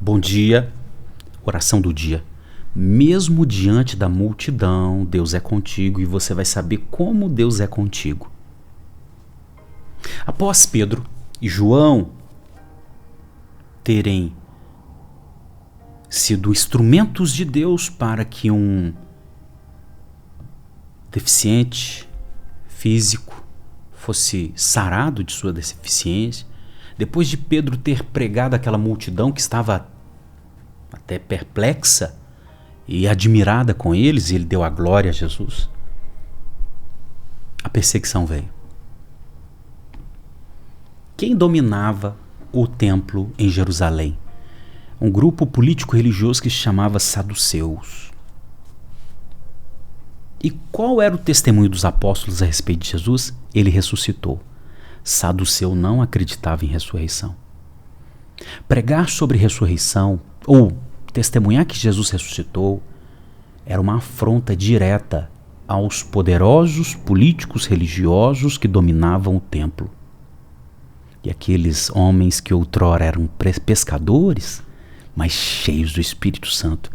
Bom dia, oração do dia. Mesmo diante da multidão, Deus é contigo e você vai saber como Deus é contigo. Após Pedro e João terem sido instrumentos de Deus para que um deficiente físico fosse sarado de sua deficiência, depois de Pedro ter pregado aquela multidão que estava até perplexa e admirada com eles, e ele deu a glória a Jesus, a perseguição veio. Quem dominava o templo em Jerusalém? Um grupo político-religioso que se chamava Saduceus. E qual era o testemunho dos apóstolos a respeito de Jesus? Ele ressuscitou. Saduceu não acreditava em ressurreição. Pregar sobre ressurreição ou testemunhar que Jesus ressuscitou era uma afronta direta aos poderosos políticos religiosos que dominavam o templo. E aqueles homens que outrora eram pescadores, mas cheios do Espírito Santo,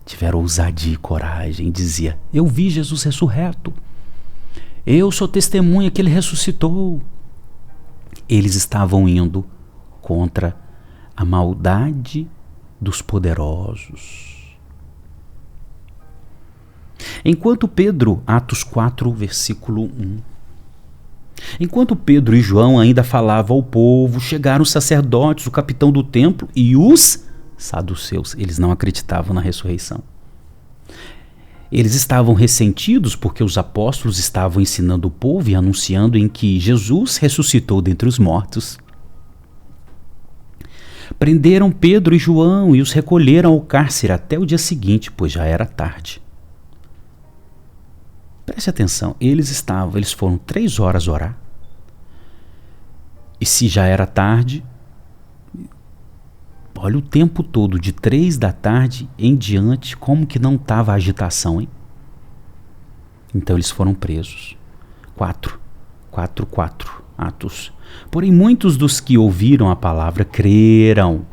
tiveram ousadia e coragem e dizia: eu vi Jesus ressurreto, eu sou testemunha que ele ressuscitou. Eles estavam indo contra a maldade dos poderosos. Enquanto Pedro, Atos 4, versículo 1. Enquanto Pedro e João ainda falavam ao povo, chegaram os sacerdotes, o capitão do templo e os saduceus. Eles não acreditavam na ressurreição. Eles estavam ressentidos porque os apóstolos estavam ensinando o povo e anunciando em que Jesus ressuscitou dentre os mortos. Prenderam Pedro e João e os recolheram ao cárcere até o dia seguinte, pois já era tarde. Preste atenção, eles foram 3 horas orar. E se já era tarde, olha o tempo todo, de 3 da tarde em diante, como que não estava a agitação, hein? Então eles foram presos. 4, Atos. Porém, muitos dos que ouviram a palavra creram.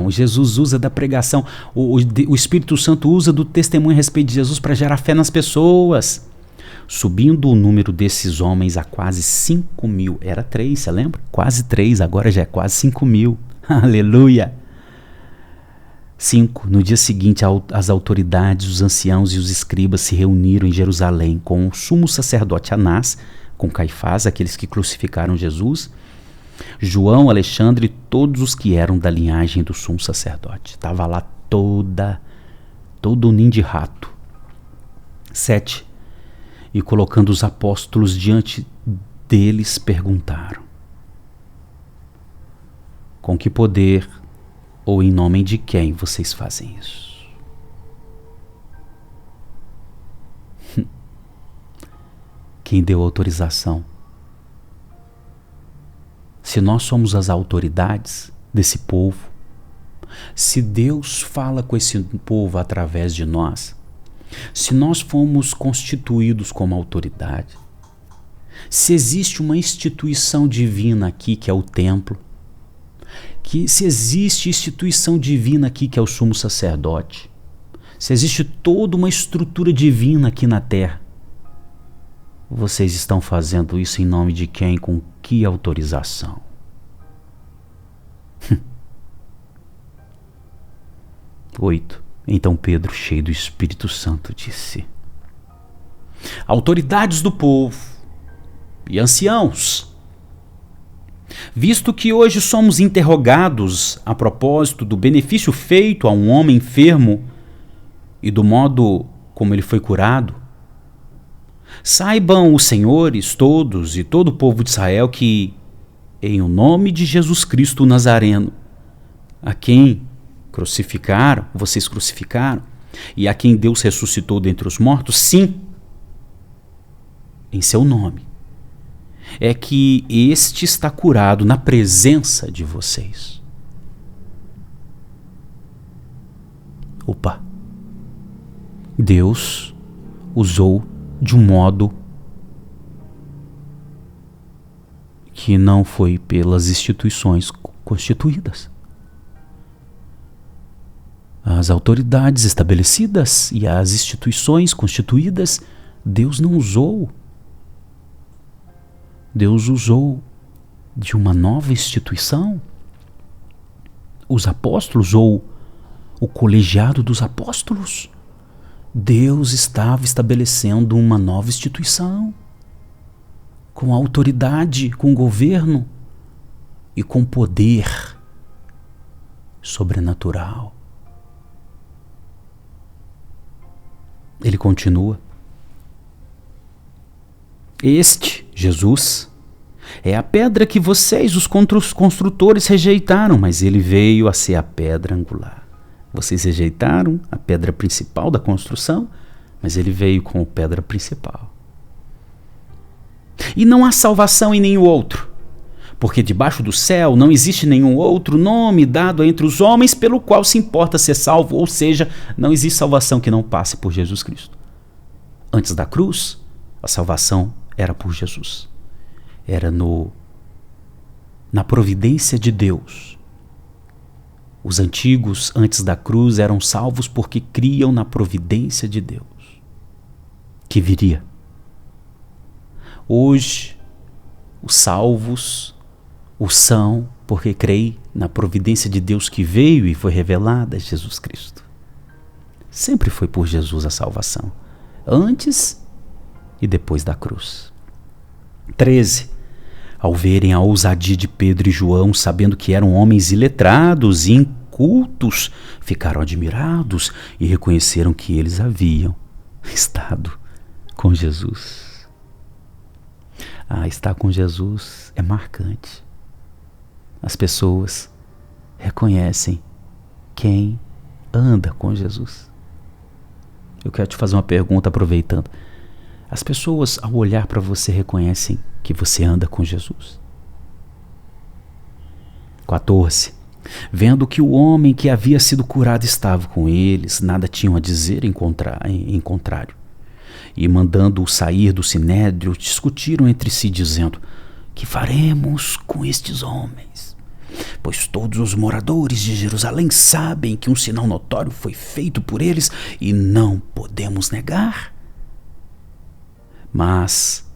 Jesus usa da pregação, o Espírito Santo usa do testemunho a respeito de Jesus para gerar fé nas pessoas. Subindo o número desses homens a quase 5.000. Era 3, você lembra? Quase 3, agora já é quase 5.000. Aleluia! 5. No dia seguinte, as autoridades, os anciãos e os escribas se reuniram em Jerusalém com o sumo sacerdote Anás, com Caifás, aqueles que crucificaram Jesus, João, Alexandre e todos os que eram da linhagem do sumo sacerdote. Estava lá todo o ninho de rato. 7. E colocando os apóstolos diante deles, perguntaram: com que poder ou em nome de quem vocês fazem isso? Quem deu autorização? Se nós somos as autoridades desse povo, se Deus fala com esse povo através de nós, se nós fomos constituídos como autoridade, se existe uma instituição divina aqui que é o templo, se existe instituição divina aqui que é o sumo sacerdote, se existe toda uma estrutura divina aqui na terra, vocês estão fazendo isso em nome de quem? Com que autorização? 8. Então Pedro, cheio do Espírito Santo, disse: autoridades do povo e anciãos, visto que hoje somos interrogados a propósito do benefício feito a um homem enfermo e do modo como ele foi curado, saibam os senhores todos e todo o povo de Israel que, em o nome de Jesus Cristo o Nazareno, a quem vocês crucificaram, e a quem Deus ressuscitou dentre os mortos, sim, em seu nome, é que este está curado na presença de vocês. Deus usou de um modo que não foi pelas instituições constituídas. as autoridades estabelecidas e as instituições constituídas, Deus não usou. Deus usou de uma nova instituição, os apóstolos ou o colegiado dos apóstolos. Deus estava estabelecendo uma nova instituição, com autoridade, com governo e com poder sobrenatural. Ele continua. Este, Jesus, é a pedra que vocês, os construtores, rejeitaram, mas ele veio a ser a pedra angular. Vocês rejeitaram a pedra principal da construção, mas ele veio com a pedra principal. E não há salvação em nenhum outro, porque debaixo do céu não existe nenhum outro nome dado entre os homens pelo qual se importa ser salvo, ou seja, não existe salvação que não passe por Jesus Cristo. Antes da cruz, a salvação era por Jesus. Era na providência de Deus. Os antigos, antes da cruz, eram salvos porque criam na providência de Deus, que viria. Hoje, os salvos o são porque creem na providência de Deus que veio e foi revelada a Jesus Cristo. Sempre foi por Jesus a salvação, antes e depois da cruz. 13. Ao verem a ousadia de Pedro e João, sabendo que eram homens iletrados e incultos, ficaram admirados e reconheceram que eles haviam estado com Jesus. Estar com Jesus é marcante. As pessoas reconhecem quem anda com Jesus. Eu quero te fazer uma pergunta aproveitando. As pessoas, ao olhar para você, reconhecem que você anda com Jesus? 14. Vendo que o homem que havia sido curado estava com eles, nada tinham a dizer em contrário. E mandando-o sair do sinédrio, discutiram entre si, dizendo: que faremos com estes homens? Pois todos os moradores de Jerusalém sabem que um sinal notório foi feito por eles e não podemos negar. Mas,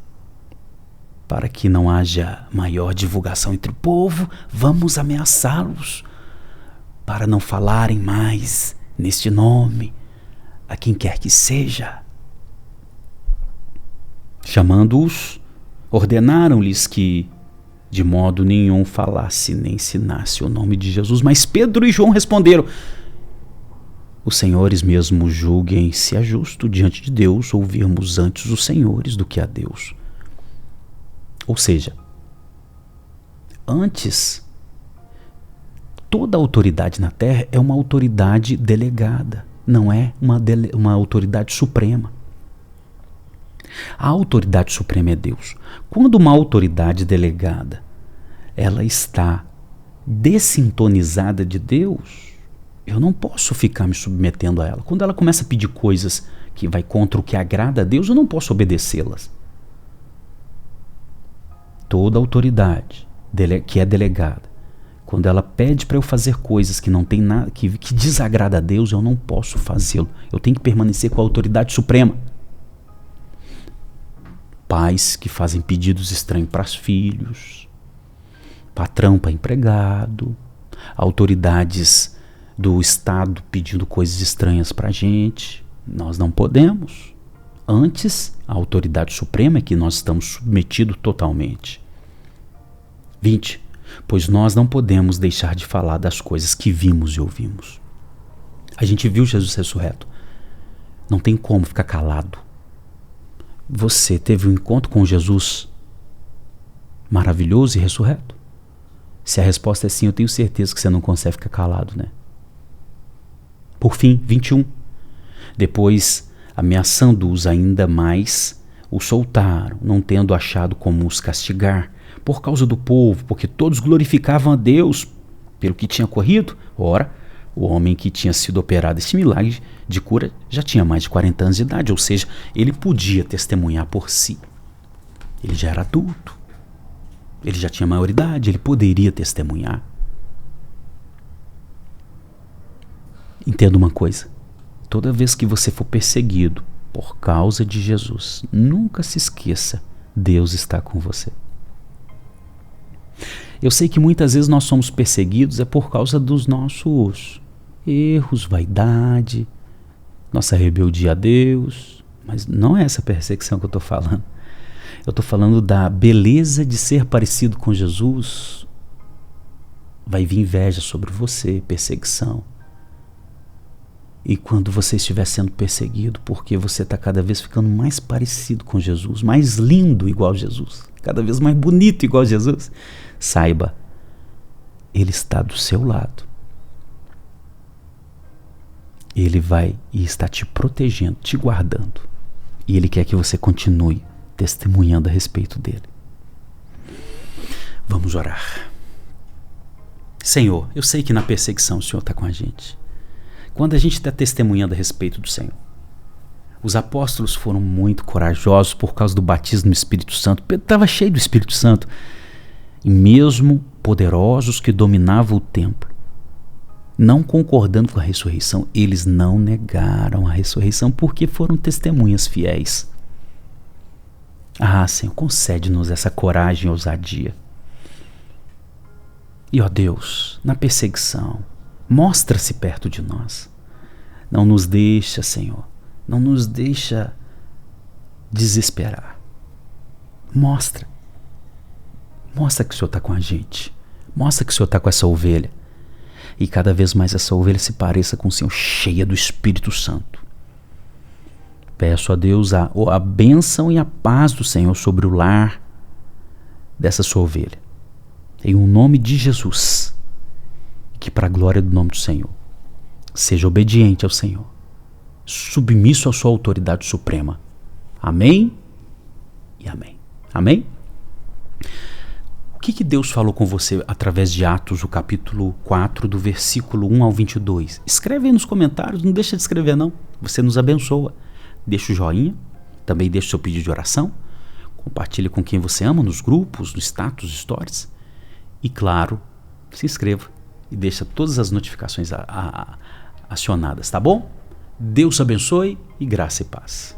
para que não haja maior divulgação entre o povo, vamos ameaçá-los, para não falarem mais neste nome a quem quer que seja. Chamando-os, ordenaram-lhes que de modo nenhum falasse nem ensinasse o nome de Jesus. Mas Pedro e João responderam: os senhores mesmo julguem se é justo diante de Deus ouvirmos antes os senhores do que a Deus. Ou seja, antes, toda autoridade na terra é uma autoridade delegada, não é uma autoridade suprema. A autoridade suprema é Deus. Quando uma autoridade delegada ela está dessintonizada de Deus, eu não posso ficar me submetendo a ela. Quando ela começa a pedir coisas que vai contra o que agrada a Deus, eu não posso obedecê-las. Toda autoridade que é delegada, quando ela pede para eu fazer coisas que não tem nada, que desagrada a Deus, eu não posso fazê-lo. Eu tenho que permanecer com a autoridade suprema. Pais que fazem pedidos estranhos para os filhos, patrão para empregado, autoridades do Estado pedindo coisas estranhas para a gente. Nós não podemos. Antes, a autoridade suprema é que nós estamos submetidos totalmente. 20. Pois nós não podemos deixar de falar das coisas que vimos e ouvimos. A gente viu Jesus ressurreto. Não tem como ficar calado. Você teve um encontro com Jesus maravilhoso e ressurreto? Se a resposta é sim, eu tenho certeza que você não consegue ficar calado, né? Por fim, 21. Depois, ameaçando-os ainda mais, os soltaram, não tendo achado como os castigar, por causa do povo, porque todos glorificavam a Deus pelo que tinha ocorrido. Ora, o homem que tinha sido operado esse milagre de cura já tinha mais de 40 anos de idade, ou seja, ele podia testemunhar por si. Ele já era adulto, ele já tinha maioridade, ele poderia testemunhar. Entenda uma coisa: toda vez que você for perseguido por causa de Jesus, nunca se esqueça, Deus está com você. Eu sei que muitas vezes nós somos perseguidos por causa dos nossos erros, vaidade, nossa rebeldia a Deus, mas não é essa perseguição que eu estou falando. Eu estou falando da beleza de ser parecido com Jesus. Vai vir inveja sobre você, perseguição. E quando você estiver sendo perseguido, porque você está cada vez ficando mais parecido com Jesus, mais lindo igual Jesus, cada vez mais bonito igual Jesus, saiba, Ele está do seu lado. Ele vai e está te protegendo, te guardando. E Ele quer que você continue testemunhando a respeito dele. Vamos orar. Senhor, eu sei que na perseguição o Senhor está com a gente. Quando a gente está testemunhando a respeito do Senhor. Os apóstolos foram muito corajosos por causa do batismo no Espírito Santo. Pedro estava cheio do Espírito Santo. E mesmo poderosos que dominavam o templo, não concordando com a ressurreição, eles não negaram a ressurreição porque foram testemunhas fiéis. Ah, Senhor, concede-nos essa coragem e ousadia. E, ó Deus, na perseguição, mostra-se perto de nós. Não nos deixa, Senhor, não nos deixa desesperar. Mostra que o Senhor está com a gente. Mostra que o Senhor está com essa ovelha. E cada vez mais essa ovelha se pareça com o Senhor, cheia do Espírito Santo. Peço a Deus a bênção e a paz do Senhor sobre o lar dessa sua ovelha. Em o nome de Jesus. Que para a glória do nome do Senhor, seja obediente ao Senhor, submisso à sua autoridade suprema. Amém e amém. Amém? O que Deus falou com você através de Atos, o capítulo 4, do versículo 1 ao 22? Escreve aí nos comentários, não deixa de escrever não. Você nos abençoa. Deixa o joinha, também deixa o seu pedido de oração. Compartilhe com quem você ama, nos grupos, no status, stories. E claro, se inscreva e deixa todas as notificações acionadas, tá bom? Deus abençoe e graça e paz.